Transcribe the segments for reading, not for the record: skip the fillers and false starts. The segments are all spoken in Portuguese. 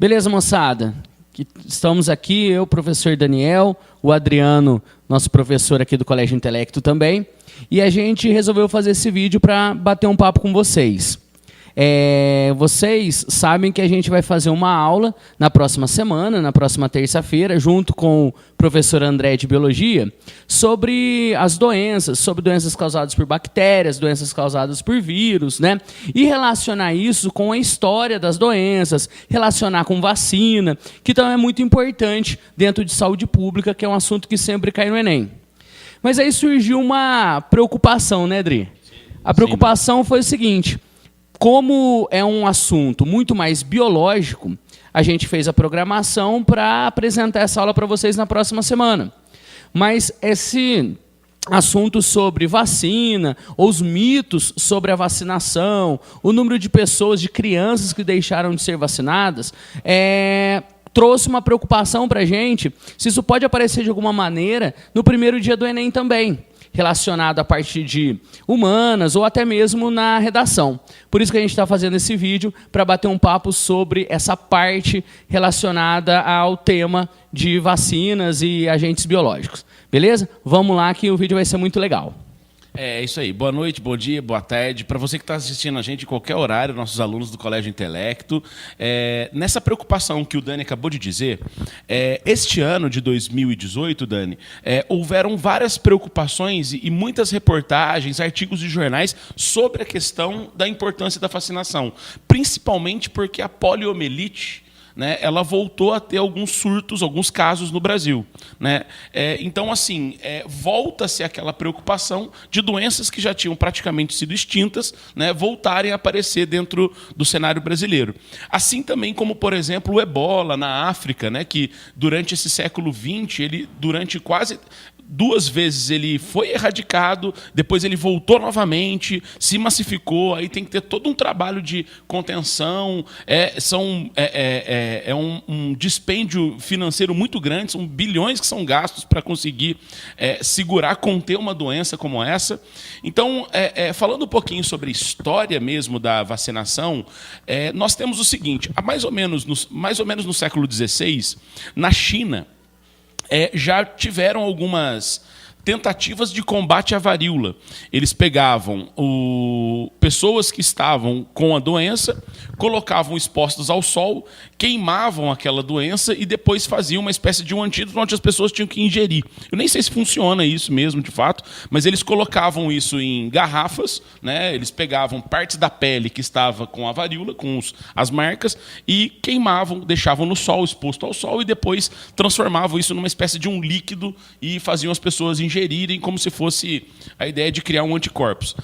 Beleza, moçada? Estamos aqui, eu, professor Daniel, o Adriano, nosso professor aqui do Colégio Intelecto também, e a gente resolveu fazer esse vídeo para bater um papo com vocês. Vocês sabem que a gente vai fazer uma aula na próxima semana, na próxima terça-feira, junto com o professor André de Biologia, sobre as doenças, sobre doenças causadas por bactérias, doenças causadas por vírus, né? E relacionar isso com a história das doenças, relacionar com vacina, que também é muito importante dentro de saúde pública, que é um assunto que sempre cai no Enem. Mas aí surgiu uma preocupação, né, Adri? A preocupação foi o seguinte: como é um assunto muito mais biológico, a gente fez a programação para apresentar essa aula para vocês na próxima semana. Mas esse assunto sobre vacina, ou os mitos sobre a vacinação, o número de pessoas, de crianças que deixaram de ser vacinadas, trouxe uma preocupação para a gente se isso pode aparecer de alguma maneira no primeiro dia do Enem também, relacionado a partir de humanas ou até mesmo na redação. Por isso que a gente está fazendo esse vídeo, para bater um papo sobre essa parte relacionada ao tema de vacinas e agentes biológicos. Beleza? Vamos lá que o vídeo vai ser muito legal. É isso aí. Boa noite, bom dia, boa tarde. Para você que está assistindo a gente em qualquer horário, nossos alunos do Colégio Intelecto, nessa preocupação que o Dani acabou de dizer, este ano de 2018, Dani, houveram várias preocupações e muitas reportagens, artigos de jornais sobre a questão da importância da vacinação, principalmente porque a poliomielite, né, ela voltou a ter alguns surtos, alguns casos no Brasil, né? Então, assim, volta-se aquela preocupação de doenças que já tinham praticamente sido extintas, né, voltarem a aparecer dentro do cenário brasileiro. Assim também como, por exemplo, o ebola na África, né, que durante esse século XX, durante quase 2 vezes ele foi erradicado, depois ele voltou novamente, se massificou, aí tem que ter todo um trabalho de contenção, um dispêndio financeiro muito grande, são bilhões que são gastos para conseguir segurar, conter uma doença como essa. Então, falando um pouquinho sobre a história mesmo da vacinação, nós temos o seguinte: mais ou menos no século XVI, na China, já tiveram algumas tentativas de combate à varíola. Eles pegavam pessoas que estavam com a doença, colocavam expostas ao sol, queimavam aquela doença e depois faziam uma espécie de um antídoto onde as pessoas tinham que ingerir. Eu nem sei se funciona isso mesmo, de fato, mas eles colocavam isso em garrafas, né? Eles pegavam partes da pele que estava com a varíola, com as marcas, e queimavam, deixavam no sol, exposto ao sol, e depois transformavam isso numa espécie de um líquido e faziam as pessoas ingerirem como se fosse a ideia de criar um anticorpos.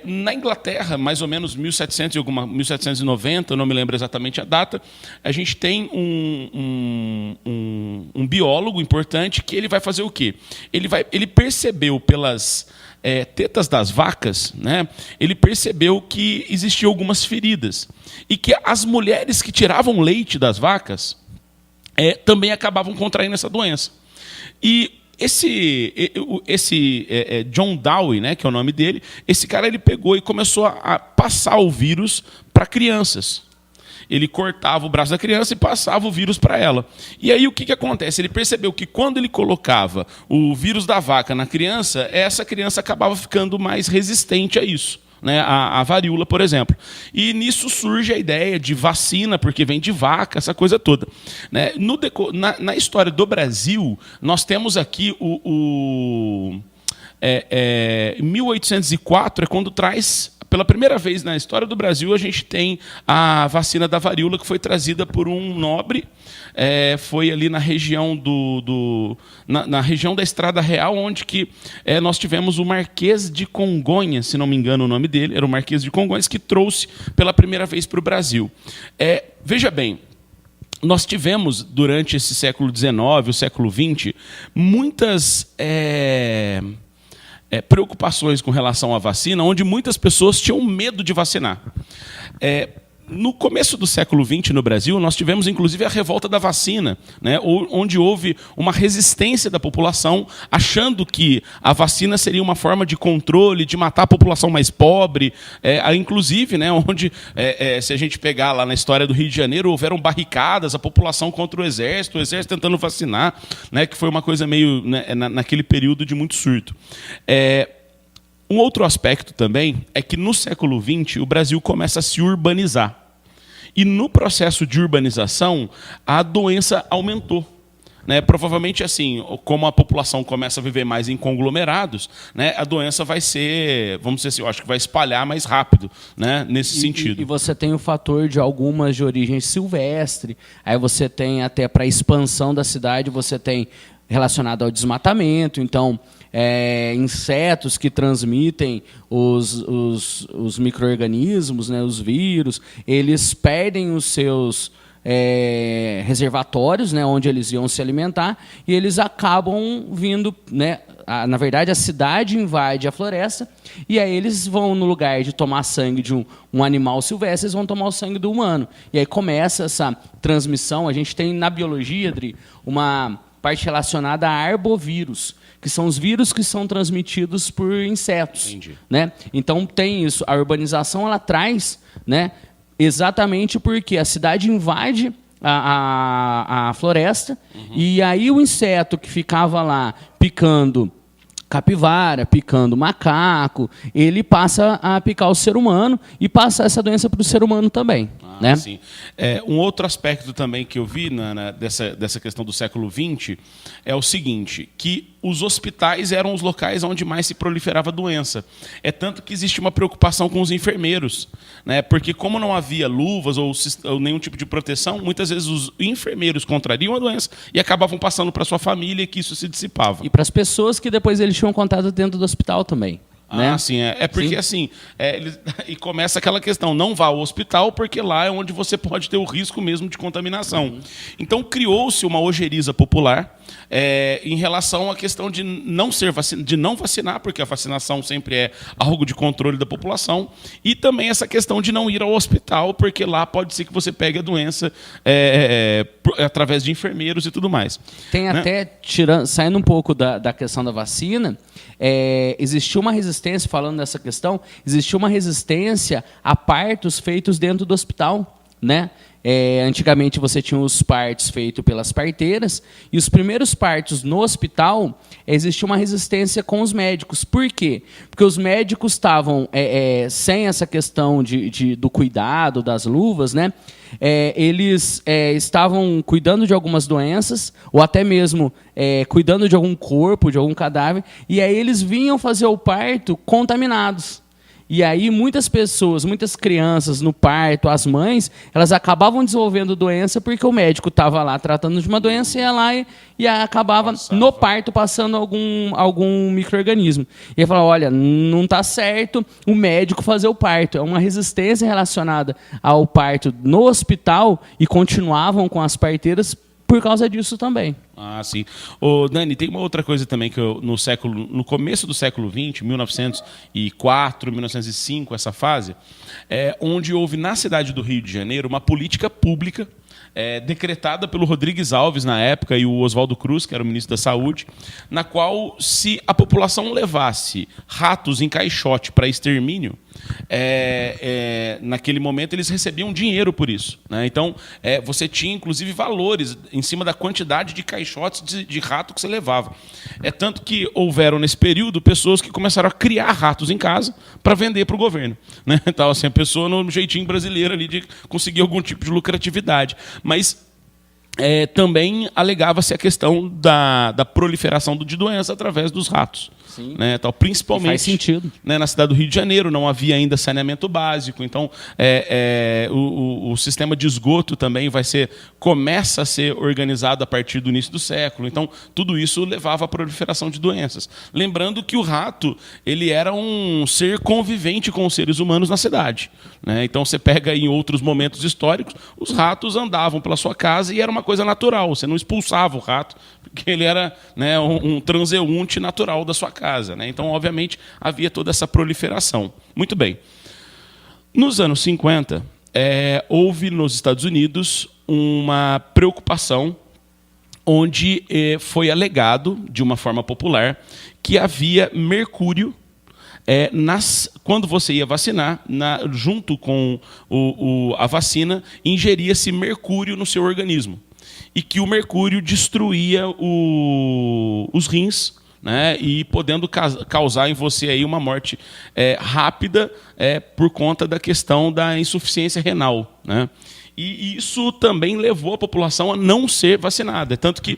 Na Inglaterra, mais ou menos 1790, eu não me lembro exatamente a data, a gente tem um biólogo importante que ele vai fazer o quê? Ele percebeu pelas tetas das vacas, né? Ele percebeu que existiam algumas feridas e que as mulheres que tiravam leite das vacas também acabavam contraindo essa doença. E esse John Dewey, né, que é o nome dele, esse cara ele pegou e começou a passar o vírus para crianças. Ele cortava o braço da criança e passava o vírus para ela. E aí o que acontece? Ele percebeu que quando ele colocava o vírus da vaca na criança, essa criança acabava ficando mais resistente a isso, né, a varíola, por exemplo. E nisso surge a ideia de vacina, porque vem de vaca, essa coisa toda, né? Na história do Brasil, nós temos aqui 1804 é quando traz, pela primeira vez na história do Brasil, a gente tem a vacina da varíola, que foi trazida por um nobre, foi ali na região na região da Estrada Real, onde que nós tivemos o Marquês de Congonhas, se não me engano o nome dele, era o Marquês de Congonhas, que trouxe pela primeira vez para o Brasil. Veja bem, nós tivemos, durante esse século XIX, o século XX, muitas preocupações com relação à vacina, onde muitas pessoas tinham medo de vacinar. No começo do século XX, no Brasil, nós tivemos, inclusive, a revolta da vacina, né, onde houve uma resistência da população, achando que a vacina seria uma forma de controle, de matar a população mais pobre, inclusive, né, onde, se a gente pegar lá na história do Rio de Janeiro, houveram barricadas, a população contra o exército tentando vacinar, né, que foi uma coisa meio, né, naquele período de muito surto. Um outro aspecto também é que no século XX o Brasil começa a se urbanizar. E no processo de urbanização, a doença aumentou. Né? Provavelmente, assim, como a população começa a viver mais em conglomerados, né, a doença vai ser, vamos dizer assim, eu acho que vai espalhar mais rápido, né, nesse sentido. E você tem o fator de algumas de origem silvestre, aí você tem até para a expansão da cidade, você tem relacionado ao desmatamento, então insetos que transmitem os micro-organismos, né, os vírus, eles perdem os seus reservatórios, né, onde eles iam se alimentar, e eles acabam vindo, né, na verdade a cidade invade a floresta, e aí eles vão, no lugar de tomar sangue de um animal silvestre, eles vão tomar o sangue do humano. E aí começa essa transmissão. A gente tem na biologia, Adri, uma parte relacionada a arbovírus, que são os vírus que são transmitidos por insetos. Né? Então tem isso. A urbanização ela traz, né, exatamente porque a cidade invade a floresta, e aí o inseto que ficava lá picando capivara, picando macaco, ele passa a picar o ser humano e passa essa doença para o ser humano também. Né? Sim. Um outro aspecto também que eu vi dessa questão do século XX é o seguinte, que os hospitais eram os locais onde mais se proliferava a doença. É tanto que existe uma preocupação com os enfermeiros, né? Porque como não havia luvas ou nenhum tipo de proteção, muitas vezes os enfermeiros contrariam a doença e acabavam passando para a sua família, e que isso se dissipava. E para as pessoas que depois eles tinham contato dentro do hospital também. Né? Sim, porque assim, e começa aquela questão, não vá ao hospital porque lá é onde você pode ter o risco mesmo de contaminação. Então criou-se uma ojeriza popular em relação à questão de não vacinar, porque a vacinação sempre é algo de controle da população, e também essa questão de não ir ao hospital, porque lá pode ser que você pegue a doença através de enfermeiros e tudo mais. Tem, né? Até, saindo um pouco da questão da vacina, existiu uma resistência, falando dessa questão, existiu uma resistência a partos feitos dentro do hospital, né? Antigamente você tinha os partos feitos pelas parteiras, e os primeiros partos no hospital existia uma resistência com os médicos. Por quê? Porque os médicos estavam sem essa questão do cuidado, das luvas, né? Eles estavam cuidando de algumas doenças, ou até mesmo cuidando de algum corpo, de algum cadáver, e aí eles vinham fazer o parto contaminados. E aí muitas pessoas, muitas crianças no parto, as mães, elas acabavam desenvolvendo doença porque o médico estava lá tratando de uma doença e ia lá e acabava no parto passando algum micro-organismo. E ele falou, olha, não está certo o médico fazer o parto. É uma resistência relacionada ao parto no hospital, e continuavam com as parteiras por causa disso também. Sim. Dani, tem uma outra coisa também que no começo do século XX, 1904, 1905, essa fase, onde houve na cidade do Rio de Janeiro uma política pública decretada pelo Rodrigues Alves na época e o Oswaldo Cruz, que era o ministro da Saúde, na qual, se a população levasse ratos em caixote para extermínio, naquele momento eles recebiam dinheiro por isso, né? Então você tinha inclusive valores em cima da quantidade de caixotes de rato que você levava. Tanto que houveram nesse período pessoas que começaram a criar ratos em casa para vender para o governo, né? Então, assim, a pessoa no jeitinho brasileiro ali de conseguir algum tipo de lucratividade. Mas também alegava-se a questão da proliferação de doença através dos ratos. Sim. Né, tal, principalmente, faz sentido. Né, na cidade do Rio de Janeiro não havia ainda saneamento básico, então o sistema de esgoto também começa a ser organizado a partir do início do século. Então tudo isso levava à proliferação de doenças. Lembrando que o rato ele era um ser convivente com os seres humanos na cidade, né? Então você pega em outros momentos históricos, os ratos andavam pela sua casa e era uma coisa natural, você não expulsava o rato, porque ele era, né, um transeunte natural da sua casa, né? Então, obviamente, havia toda essa proliferação. Muito bem. Nos anos 50, houve nos Estados Unidos uma preocupação onde foi alegado, de uma forma popular, que havia mercúrio quando você ia vacinar, junto com a vacina, ingeria-se mercúrio no seu organismo. E que o mercúrio destruía os rins, né, e podendo causar em você aí uma morte rápida por conta da questão da insuficiência renal, né? E isso também levou a população a não ser vacinada. Tanto que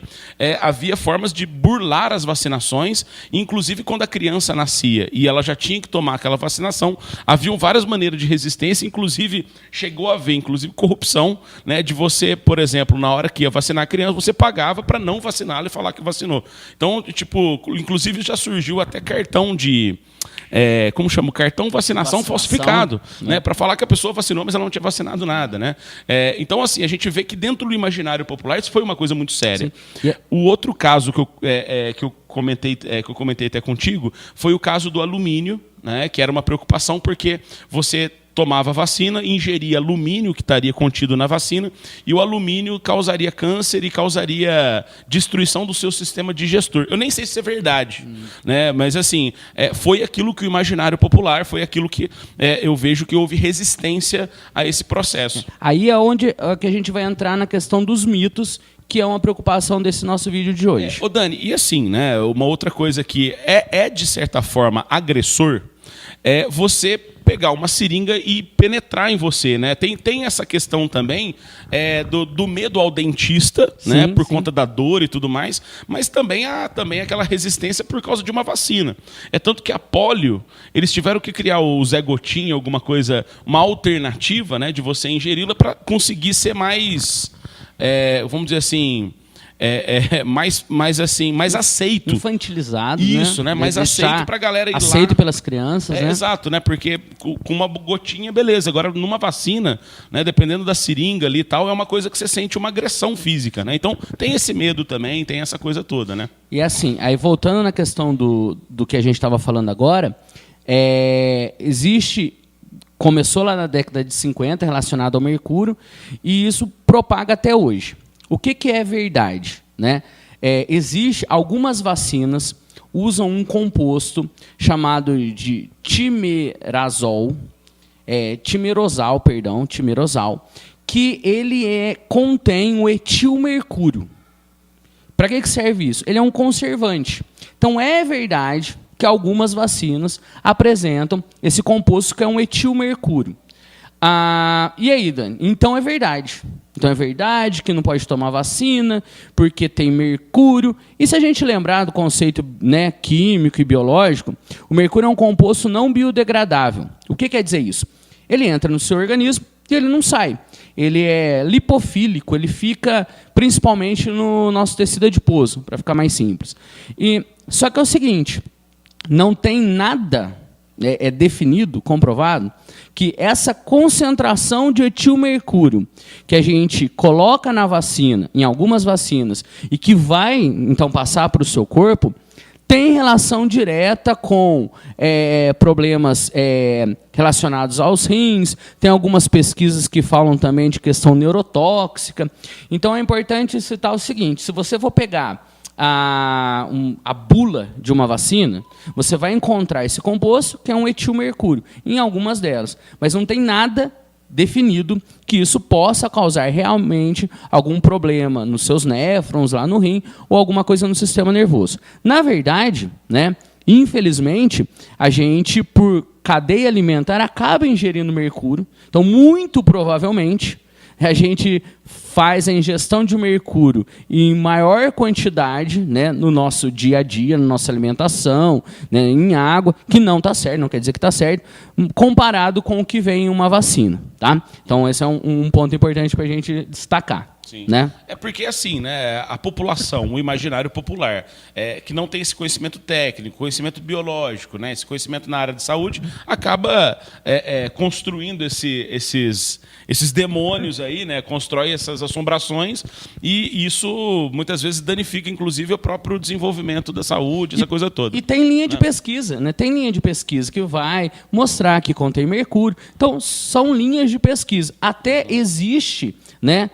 havia formas de burlar as vacinações, inclusive quando a criança nascia e ela já tinha que tomar aquela vacinação, haviam várias maneiras de resistência, inclusive chegou a haver corrupção, né, de você, por exemplo, na hora que ia vacinar a criança, você pagava para não vaciná-la e falar que vacinou. Então, inclusive já surgiu até cartão de... como chama? Cartão vacinação falsificado, né? Para falar que a pessoa vacinou, mas ela não tinha vacinado nada, né? Então, assim, a gente vê que dentro do imaginário popular isso foi uma coisa muito séria. O outro caso que eu comentei até contigo foi o caso do alumínio, né? Que era uma preocupação porque você tomava a vacina, ingeria alumínio que estaria contido na vacina, e o alumínio causaria câncer e causaria destruição do seu sistema digestor. Eu nem sei se isso é verdade, né? Mas assim, foi aquilo que o imaginário popular, foi aquilo que eu vejo que houve resistência a esse processo. Aí é onde que a gente vai entrar na questão dos mitos, que é uma preocupação desse nosso vídeo de hoje. Ô Dani, e assim, né, uma outra coisa que de certa forma agressor, é você pegar uma seringa e penetrar em você, né? Tem essa questão também do medo ao dentista, sim, né? Por conta da dor e tudo mais, mas também há aquela resistência por causa de uma vacina. É tanto que a polio, eles tiveram que criar o Zé Gotinha, alguma coisa, uma alternativa, né, de você ingeri-la para conseguir ser mais, vamos dizer assim, mais aceito. Infantilizado, isso, né? Mais aceito para a galera ir aceito lá. Pelas crianças, né? Exato, né? Porque com uma gotinha, beleza. Agora, numa vacina, né, dependendo da seringa ali e tal, é uma coisa que você sente uma agressão física, né? Então, tem esse medo também, tem essa coisa toda, né? E assim, aí voltando na questão do que a gente estava falando agora, começou lá na década de 50, relacionado ao mercúrio, e isso propaga até hoje. O que é verdade, né? Existe algumas vacinas usam um composto chamado de timerosal, que ele contém o etilmercúrio. Para que serve isso? Ele é um conservante. Então é verdade que algumas vacinas apresentam esse composto que é um etilmercúrio. E aí, Dani? Então é verdade. Então é verdade que não pode tomar vacina porque tem mercúrio. E se a gente lembrar do conceito, né, químico e biológico, o mercúrio é um composto não biodegradável. O que quer dizer isso? Ele entra no seu organismo e ele não sai. Ele é lipofílico, ele fica principalmente no nosso tecido adiposo, para ficar mais simples. Só que é o seguinte, não tem nada definido, comprovado, que essa concentração de etilmercúrio que a gente coloca na vacina, em algumas vacinas, e que vai, então, passar para o seu corpo, tem relação direta com problemas relacionados aos rins, tem algumas pesquisas que falam também de questão neurotóxica. Então, é importante citar o seguinte, se você for pegar a bula de uma vacina, você vai encontrar esse composto, que é um etilmercúrio, em algumas delas. Mas não tem nada definido que isso possa causar realmente algum problema nos seus néfrons, lá no rim, ou alguma coisa no sistema nervoso. Na verdade, né, infelizmente, a gente, por cadeia alimentar, acaba ingerindo mercúrio. Então, muito provavelmente, a gente faz a ingestão de mercúrio em maior quantidade, né, no nosso dia a dia, na nossa alimentação, né, em água, que não está certo, não quer dizer que está certo, comparado com o que vem em uma vacina. Tá? Então, esse é um ponto importante para a gente destacar. Sim. Né? É porque, assim, né, a população, o imaginário popular, que não tem esse conhecimento técnico, conhecimento biológico, né, esse conhecimento na área de saúde, acaba construindo esses demônios aí, né, constrói essas assombrações, e isso muitas vezes danifica, inclusive, o próprio desenvolvimento da saúde, essa coisa toda. E tem linha de pesquisa, né? Tem linha de pesquisa que vai mostrar que contém mercúrio. Então, são linhas de pesquisa. Até existe, né,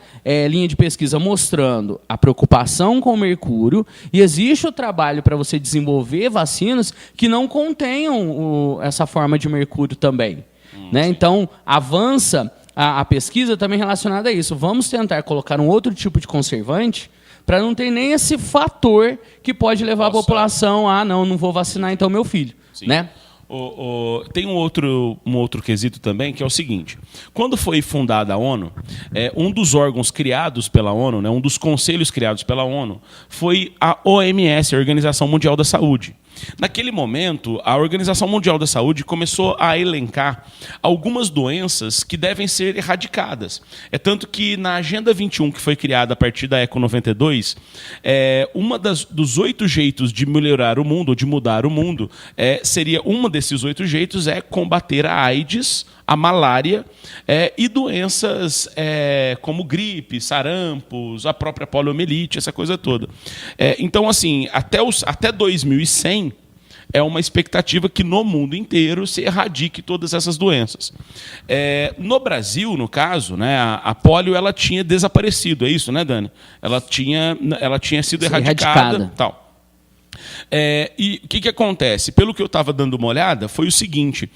linha de pesquisa mostrando a preocupação com o mercúrio, e existe o trabalho para você desenvolver vacinas que não contenham essa forma de mercúrio também. Né? Então, avança a pesquisa também relacionada a isso. Vamos tentar colocar um outro tipo de conservante para não ter nem esse fator que pode levar a população a não vou vacinar então meu filho. Né? Tem um outro quesito também, que é o seguinte. Quando foi fundada a ONU, um dos órgãos criados pela ONU, né, um dos conselhos criados pela ONU, foi a OMS, a Organização Mundial da Saúde. Naquele momento, a Organização Mundial da Saúde começou a elencar algumas doenças que devem ser erradicadas. É tanto que na Agenda 21, que foi criada a partir da ECO 92, dos 8 jeitos de melhorar o mundo, ou de mudar o mundo, seria uma desses 8 jeitos combater a AIDS, a malária e doenças como gripe, sarampos, a própria poliomielite, essa coisa toda. Então, assim, até 2100, é uma expectativa que no mundo inteiro se erradique todas essas doenças. No Brasil, no caso, né, a polio ela tinha desaparecido, é isso, né, Dani? Ela tinha sido erradicada. Tal. E o que acontece? Pelo que eu estava dando uma olhada, foi o seguinte: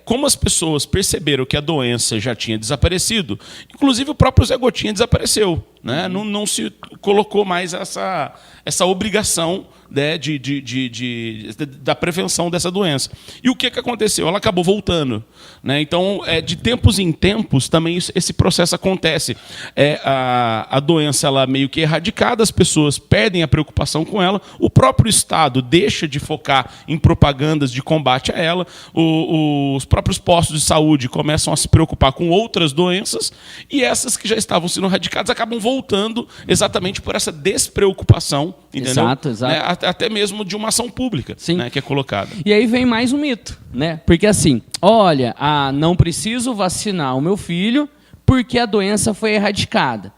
como as pessoas perceberam que a doença já tinha desaparecido, inclusive o próprio Zé Gotinha desapareceu. Né? Não se colocou mais essa obrigação, né, da prevenção dessa doença. E o que aconteceu? Ela acabou voltando. Né? Então, de tempos em tempos, também esse processo acontece. A doença ela meio que é erradicada, as pessoas perdem a preocupação com ela, o próprio Estado deixa de focar em propagandas de combate a ela, os próprios postos de saúde começam a se preocupar com outras doenças, e essas que já estavam sendo erradicadas acabam voltando exatamente por essa despreocupação, entendeu? Exato. Né? Até mesmo de uma ação pública, né, que é colocada. E aí vem mais um mito, né? Porque assim, olha, não preciso vacinar o meu filho porque a doença foi erradicada.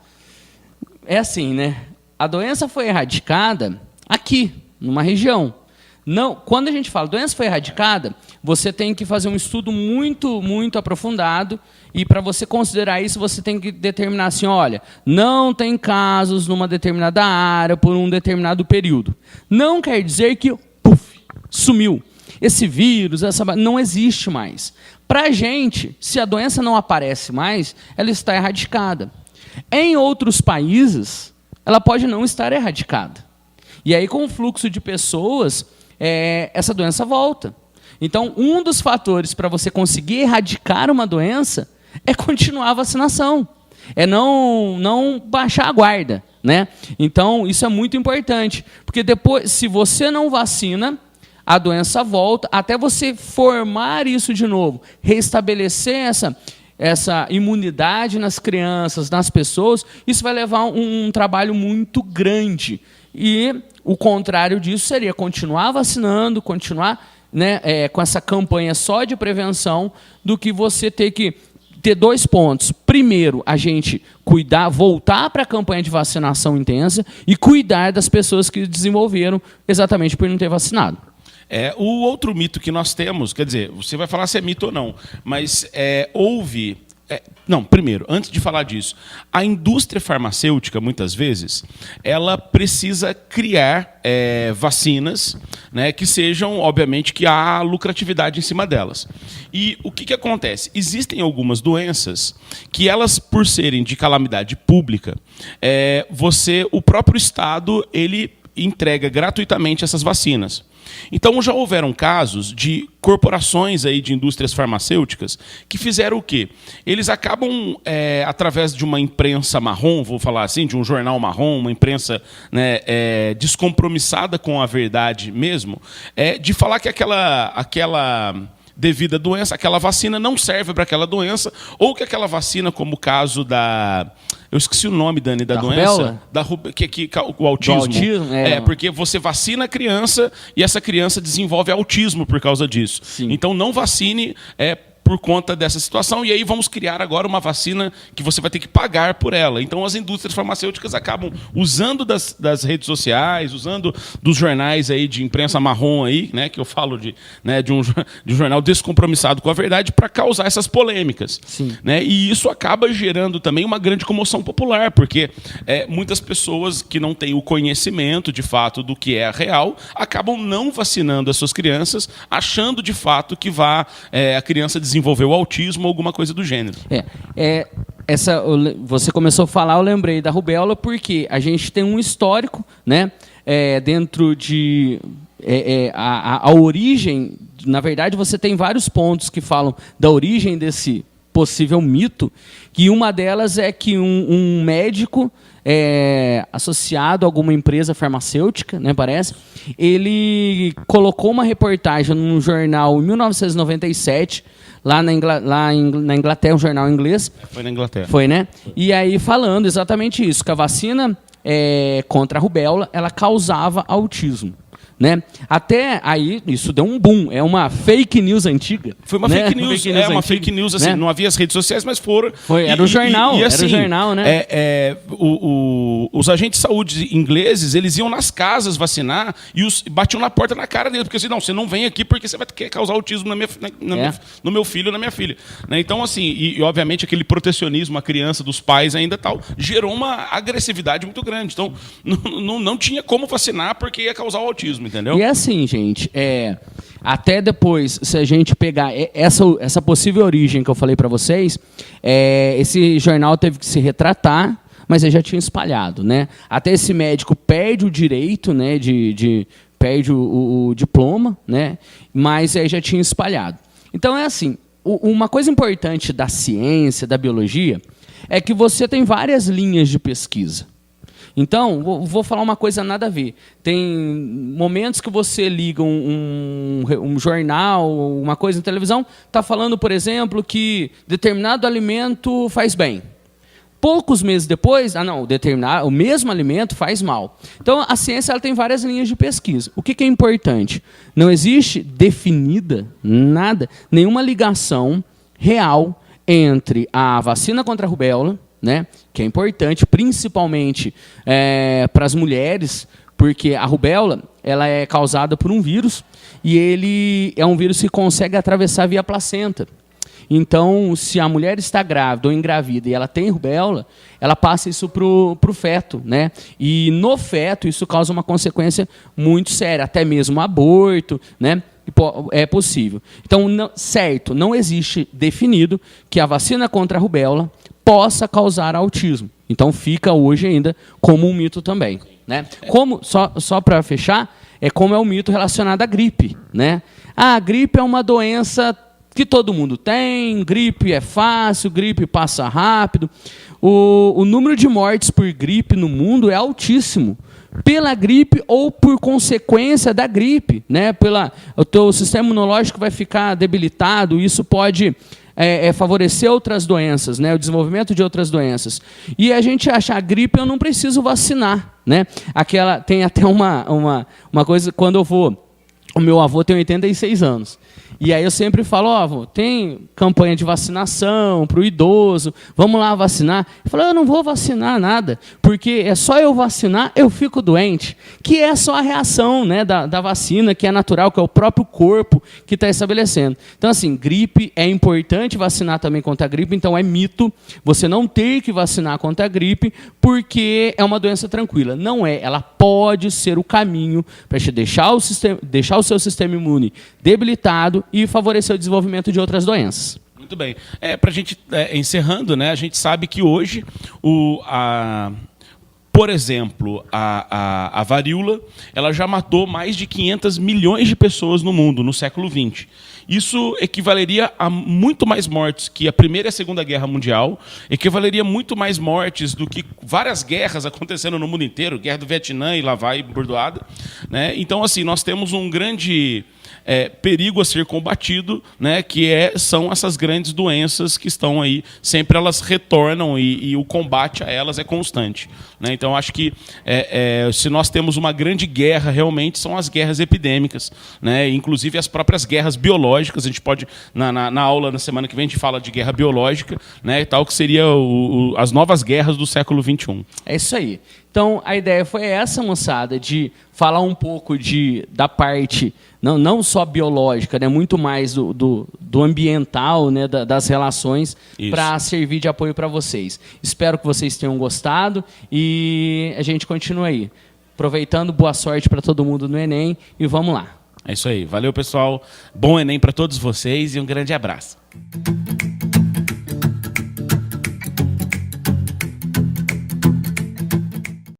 É assim, né? A doença foi erradicada aqui, numa região. Não, quando a gente fala doença foi erradicada, você tem que fazer um estudo muito, muito aprofundado, e para você considerar isso, você tem que determinar assim, olha, não tem casos numa determinada área por um determinado período. Não quer dizer que, sumiu. Esse vírus, não existe mais. Para a gente, se a doença não aparece mais, ela está erradicada. Em outros países, ela pode não estar erradicada. E aí, com o fluxo de pessoas, essa doença volta. Então, um dos fatores para você conseguir erradicar uma doença é continuar a vacinação, é não baixar a guarda, né? Então, isso é muito importante, porque depois, se você não vacina, a doença volta, até você formar isso de novo, restabelecer essa imunidade nas crianças, nas pessoas, isso vai levar um trabalho muito grande. E o contrário disso seria continuar vacinando, continuar, né, com essa campanha só de prevenção, do que você ter que ter 2 pontos. Primeiro, a gente voltar para a campanha de vacinação intensa e cuidar das pessoas que desenvolveram exatamente por não ter vacinado. O outro mito que nós temos, quer dizer, você vai falar se é mito ou não, mas houve... Não, primeiro, antes de falar disso, a indústria farmacêutica, muitas vezes, ela precisa criar vacinas, né, que sejam, obviamente, que há lucratividade em cima delas. E o que acontece? Existem algumas doenças que elas, por serem de calamidade pública, o próprio Estado, ele entrega gratuitamente essas vacinas. Então, já houveram casos de corporações aí de indústrias farmacêuticas que fizeram o quê? Eles acabam, através de uma imprensa marrom, vou falar assim, de um jornal marrom, uma imprensa, né, descompromissada com a verdade mesmo, de falar que aquela devido à doença, aquela vacina não serve para aquela doença, ou que aquela vacina, como o caso da... Eu esqueci o nome, Dani, da doença. O autismo. Do autismo? Porque você vacina a criança e essa criança desenvolve autismo por causa disso. Sim. Então não vacine por conta dessa situação, e aí vamos criar agora uma vacina que você vai ter que pagar por ela. Então as indústrias farmacêuticas acabam usando das redes sociais, usando dos jornais aí de imprensa marrom aí, né, que eu falo de um jornal descompromissado com a verdade, para causar essas polêmicas. Sim. Né? E isso acaba gerando também uma grande comoção popular, porque muitas pessoas que não têm o conhecimento de fato do que é real acabam não vacinando as suas crianças, achando de fato que a criança desenvolver o autismo ou alguma coisa do gênero. Você começou a falar, eu lembrei da rubéola, porque a gente tem um histórico, né, dentro de... a origem, na verdade, você tem vários pontos que falam da origem desse possível mito, que uma delas é que um médico associado a alguma empresa farmacêutica, né, parece, ele colocou uma reportagem num jornal em 1997, lá na Inglaterra, um jornal inglês. Foi na Inglaterra. Foi, né? E aí falando exatamente isso, que a vacina contra a rubéola, ela causava autismo. Né? Até aí, isso deu um boom. É uma fake news antiga. Foi uma fake news. Uma fake news, assim, né? Não havia as redes sociais, mas foram. Era o jornal. E assim, era o jornal, né? Os agentes de saúde ingleses, eles iam nas casas vacinar e batiam na porta na cara deles, porque assim, não, você não vem aqui porque você vai querer causar autismo no meu filho, na minha filha. Né? Então, assim, e obviamente aquele protecionismo, a criança dos pais ainda tal, gerou uma agressividade muito grande. Então, não tinha como vacinar porque ia causar o autismo. Entendeu? E é assim, gente, até depois, se a gente pegar essa possível origem que eu falei para vocês, esse jornal teve que se retratar, mas ele já tinha espalhado, né? Até esse médico perde o direito, né, perde o diploma, né? Mas aí já tinha espalhado. Então é assim, uma coisa importante da ciência, da biologia, é que você tem várias linhas de pesquisa. Então, vou falar uma coisa nada a ver. Tem momentos que você liga um jornal, uma coisa na televisão, está falando, por exemplo, que determinado alimento faz bem. Poucos meses depois, o mesmo alimento faz mal. Então, a ciência ela tem várias linhas de pesquisa. O que é importante? Não existe definida nenhuma ligação real entre a vacina contra a rubéola, né, que é importante, principalmente para as mulheres, porque a rubéola ela é causada por um vírus e ele é um vírus que consegue atravessar via placenta. Então, se a mulher está grávida ou engravida e ela tem rubéola, ela passa isso para o feto, né? E no feto isso causa uma consequência muito séria, até mesmo aborto, né? É possível. Então, não existe definido que a vacina contra a rubéola possa causar autismo. Então fica hoje ainda como um mito também, né? Como só para fechar, como é um mito relacionado à gripe, né? A gripe é uma doença que todo mundo tem, gripe é fácil, gripe passa rápido. O número de mortes por gripe no mundo é altíssimo. Pela gripe ou por consequência da gripe, né? O teu sistema imunológico vai ficar debilitado, isso pode favorecer outras doenças, né? O desenvolvimento de outras doenças. E a gente acha, a gripe eu não preciso vacinar, né? Tem até uma coisa, quando eu vou... O meu avô tem 86 anos. E aí eu sempre falo, avô, tem campanha de vacinação para o idoso, vamos lá vacinar. Ele falou, eu não vou vacinar nada, porque é só eu vacinar, eu fico doente. Que é só a reação, né, da vacina, que é natural, que é o próprio corpo que está estabelecendo. Então, assim, gripe, é importante vacinar também contra a gripe, então é mito você não ter que vacinar contra a gripe, porque é uma doença tranquila. Não é, ela pode ser o caminho para te deixar o seu sistema imune debilitado e favorecer o desenvolvimento de outras doenças. Muito bem. Para a gente, encerrando, né, a gente sabe que hoje por exemplo, a varíola, ela já matou mais de 500 milhões de pessoas no mundo no século XX. Isso equivaleria a muito mais mortes que a Primeira e a Segunda Guerra Mundial, equivaleria muito mais mortes do que várias guerras acontecendo no mundo inteiro, Guerra do Vietnã e lá vai bordoada, né? Então, assim, nós temos um grande perigo a ser combatido, né, são essas grandes doenças que estão aí, sempre elas retornam e o combate a elas é constante, né? Então, acho que se nós temos uma grande guerra, realmente, são as guerras epidêmicas, né? Inclusive as próprias guerras biológicas. A gente pode, na aula, na semana que vem, a gente fala de guerra biológica, né, tal, que seria as novas guerras do século XXI. É isso aí. Então, a ideia foi essa, moçada, de falar um pouco da parte, não só biológica, né, muito mais do ambiental, né, das relações, para servir de apoio para vocês. Espero que vocês tenham gostado e a gente continua aí. Aproveitando, boa sorte para todo mundo no Enem e vamos lá. É isso aí. Valeu, pessoal. Bom Enem para todos vocês e um grande abraço.